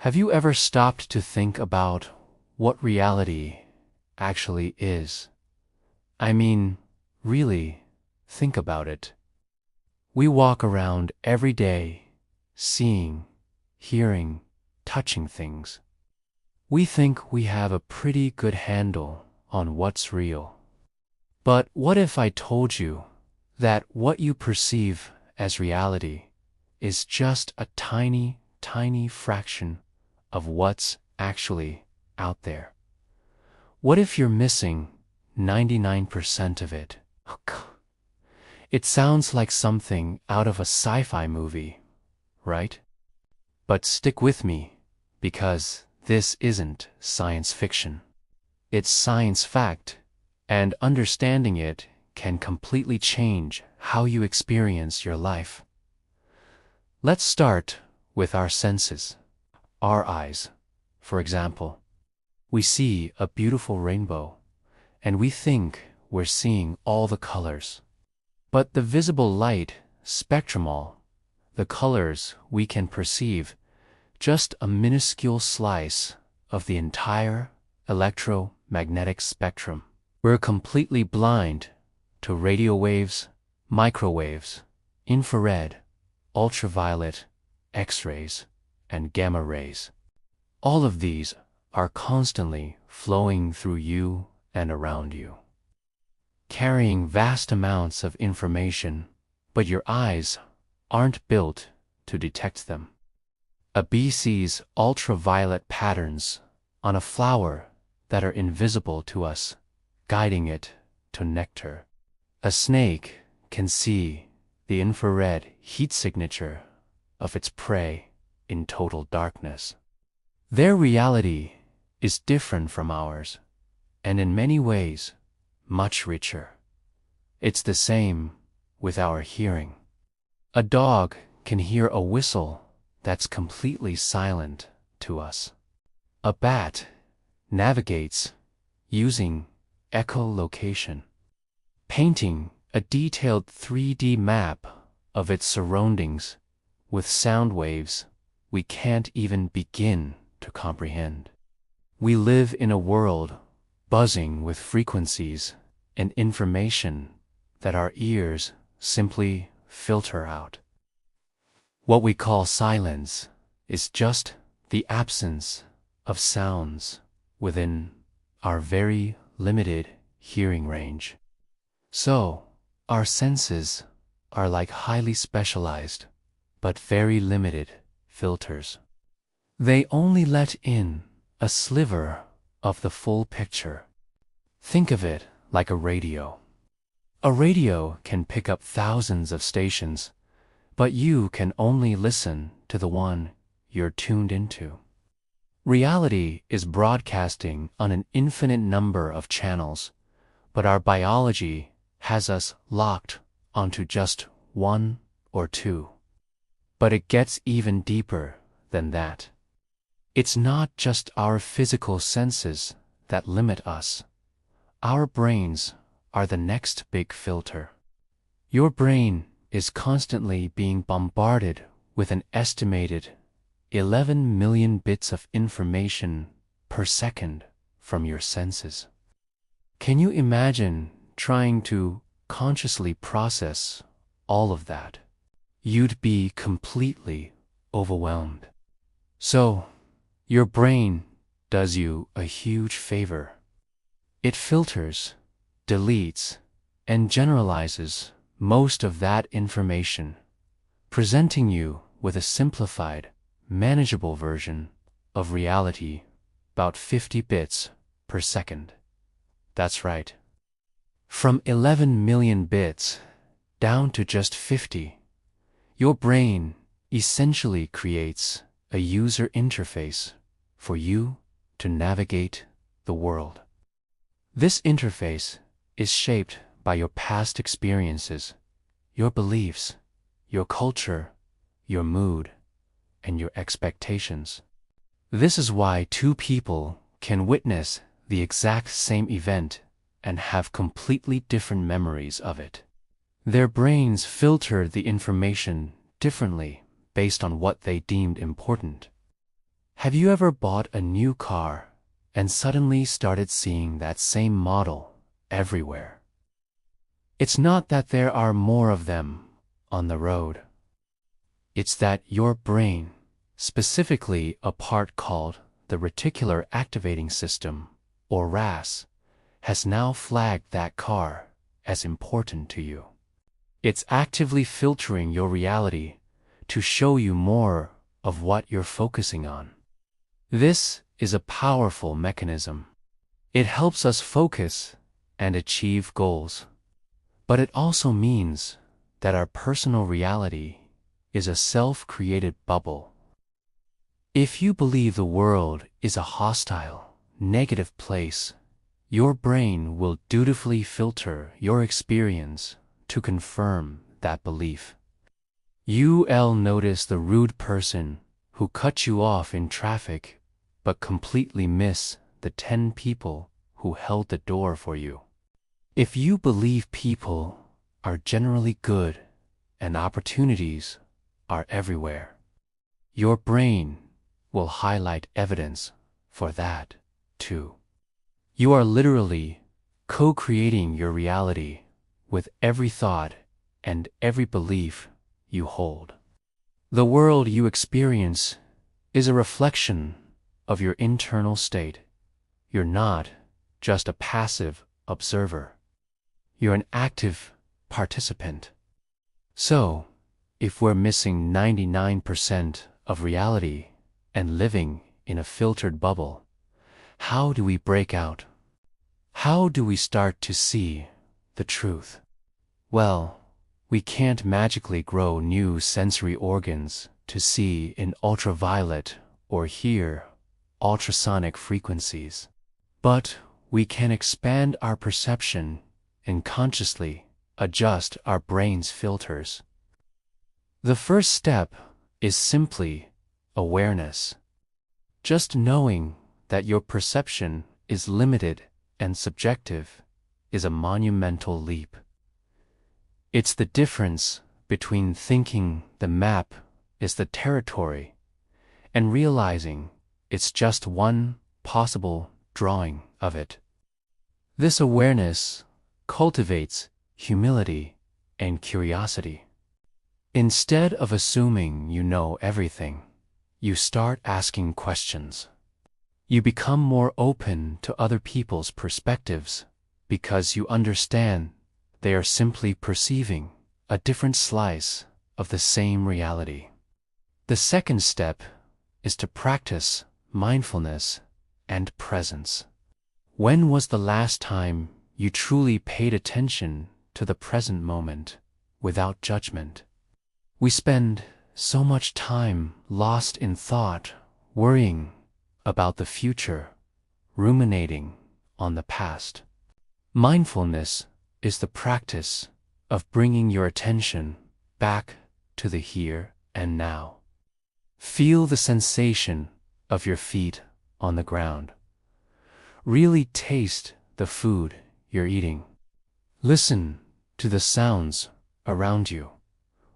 Have you ever stopped to think about what reality actually is? I mean, really, think about it. We walk around every day, seeing, hearing, touching things. We think we have a pretty good handle on what's real. But what if I told you that what you perceive as reality is just a tiny, tiny fraction of what's actually out there? What if you're missing 99% of it? It sounds like something out of a sci-fi movie, right? But stick with me, because this isn't science fiction. It's science fact, and understanding it can completely change how you experience your life. Let's start with our senses. Our eyes, for example. We see a beautiful rainbow, and we think we're seeing all the colors. But the visible light spectrum, all the colors we can perceive, just a minuscule slice of the entire electromagnetic spectrum. We're completely blind to radio waves, microwaves, infrared, ultraviolet, X-rays, and gamma rays. All of these are constantly flowing through you and around you, carrying vast amounts of information, but your eyes aren't built to detect them. A bee sees ultraviolet patterns on a flower that are invisible to us, guiding it to nectar. A snake can see the infrared heat signature of its prey in total darkness. Their reality is different from ours, and in many ways, much richer. It's the same with our hearing. A dog can hear a whistle that's completely silent to us. A bat navigates using echolocation, painting a detailed 3D map of its surroundings with sound waves we can't even begin to comprehend. We live in a world buzzing with frequencies and information that our ears simply filter out. What we call silence is just the absence of sounds within our very limited hearing range. So, our senses are like highly specialized but very limited filters. They only let in a sliver of the full picture. Think of it like a radio. A radio can pick up thousands of stations, but you can only listen to the one you're tuned into. Reality is broadcasting on an infinite number of channels, but our biology has us locked onto just one or two. But it gets even deeper than that. It's not just our physical senses that limit us. Our brains are the next big filter. Your brain is constantly being bombarded with an estimated 11 million bits of information per second from your senses. Can you imagine trying to consciously process all of that? You'd be completely overwhelmed. So, your brain does you a huge favor. It filters, deletes, and generalizes most of that information, presenting you with a simplified, manageable version of reality, about 50 bits per second. That's right. From 11 million bits down to just 50, your brain essentially creates a user interface for you to navigate the world. This interface is shaped by your past experiences, your beliefs, your culture, your mood, and your expectations. This is why two people can witness the exact same event and have completely different memories of it. Their brains filter the information differently based on what they deemed important. Have you ever bought a new car and suddenly started seeing that same model everywhere? It's not that there are more of them on the road. It's that your brain, specifically a part called the reticular activating system, or RAS, has now flagged that car as important to you. It's actively filtering your reality to show you more of what you're focusing on. This is a powerful mechanism. It helps us focus and achieve goals. But it also means that our personal reality is a self-created bubble. If you believe the world is a hostile, negative place, your brain will dutifully filter your experience to confirm that belief. You'll notice the rude person who cut you off in traffic, but completely miss the 10 people who held the door for you. If you believe people are generally good and opportunities are everywhere, your brain will highlight evidence for that, too. You are literally co-creating your reality with every thought and every belief you hold. The world you experience is a reflection of your internal state. You're not just a passive observer. You're an active participant. So, if we're missing 99% of reality and living in a filtered bubble, how do we break out? How do we start to see the truth? Well, we can't magically grow new sensory organs to see in ultraviolet or hear ultrasonic frequencies. But we can expand our perception and consciously adjust our brain's filters. The first step is simply awareness. Just knowing that your perception is limited and subjective is a monumental leap. It's the difference between thinking the map is the territory and realizing it's just one possible drawing of it. This awareness cultivates humility and curiosity. Instead of assuming you know everything, you start asking questions. You become more open to other people's perspectives because you understand they are simply perceiving a different slice of the same reality. The second step is to practice mindfulness and presence. When was the last time you truly paid attention to the present moment without judgment? We spend so much time lost in thought, worrying about the future, ruminating on the past. Mindfulness is the practice of bringing your attention back to the here and now. Feel the sensation of your feet on the ground. Really taste the food you're eating. Listen to the sounds around you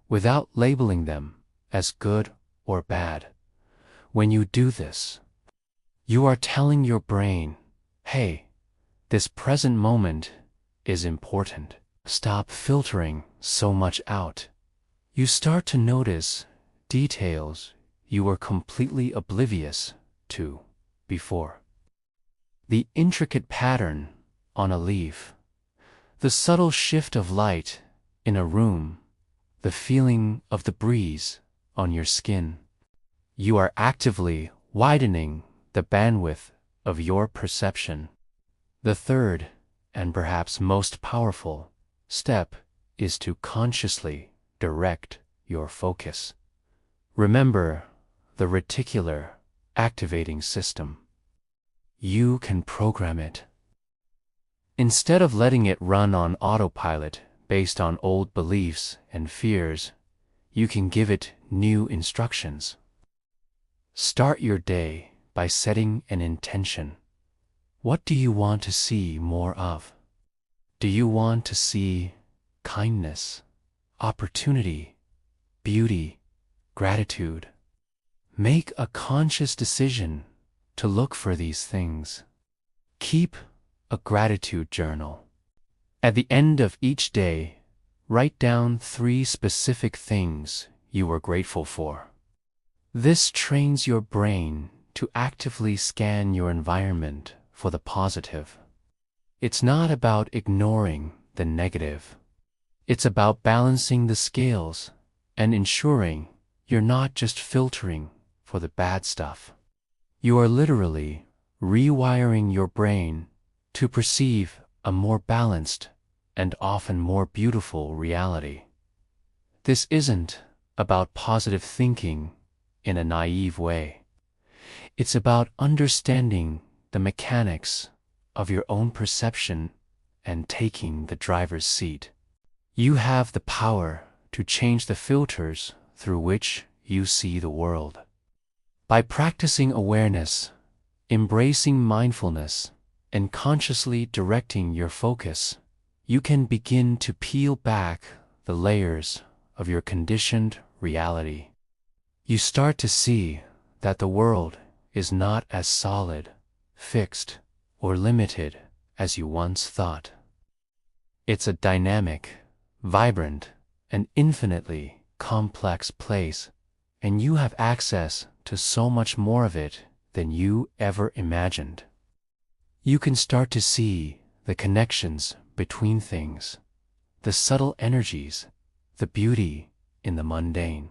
without labeling them as good or bad. When you do this, you are telling your brain, hey, this present moment is important. Stop filtering so much out. You start to notice details you were completely oblivious to before. The intricate pattern on a leaf, the subtle shift of light in a room, the feeling of the breeze on your skin. You are actively widening the bandwidth of your perception. The third, and perhaps most powerful, step is to consciously direct your focus. Remember the reticular activating system. You can program it. Instead of letting it run on autopilot based on old beliefs and fears, you can give it new instructions. Start your day by setting an intention. What do you want to see more of? Do you want to see kindness, opportunity, beauty, gratitude? Make a conscious decision to look for these things. Keep a gratitude journal. At the end of each day, write down 3 specific things you were grateful for. This trains your brain to actively scan your environment for the positive. It's not about ignoring the negative. It's about balancing the scales and ensuring you're not just filtering for the bad stuff. You are literally rewiring your brain to perceive a more balanced and often more beautiful reality. This isn't about positive thinking in a naive way. It's about understanding the mechanics of your own perception and taking the driver's seat. You have the power to change the filters through which you see the world. By practicing awareness, embracing mindfulness, and consciously directing your focus, you can begin to peel back the layers of your conditioned reality. You start to see that the world is not as solid, fixed, or limited as you once thought. It's a dynamic, vibrant, and infinitely complex place, and you have access to so much more of it than you ever imagined. You can start to see the connections between things, the subtle energies, the beauty in the mundane.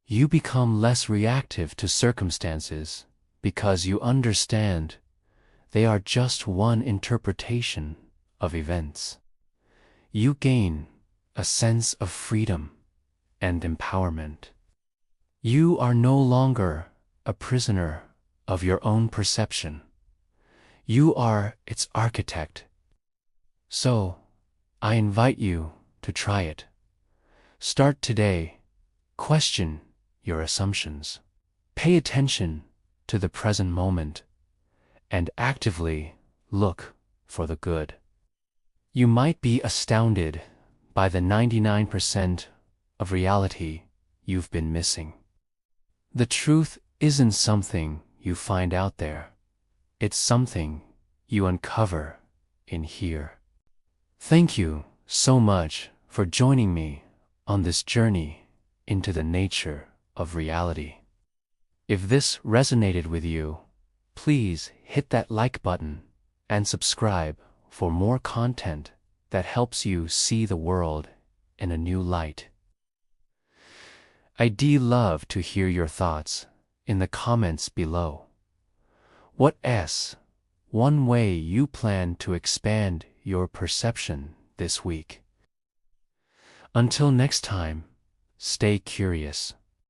You become less reactive to circumstances because you understand they are just one interpretation of events. You gain a sense of freedom and empowerment. You are no longer a prisoner of your own perception. You are its architect. So, I invite you to try it. Start today. Question your assumptions. Pay attention to the present moment and actively look for the good. You might be astounded by the 99% of reality you've been missing. The truth isn't something you find out there. It's something you uncover in here. Thank you so much for joining me on this journey into the nature of reality. If this resonated with you, please hit that like button and subscribe for more content that helps you see the world in a new light. I'd love to hear your thoughts in the comments below. What's one way you plan to expand your perception this week? Until next time, stay curious.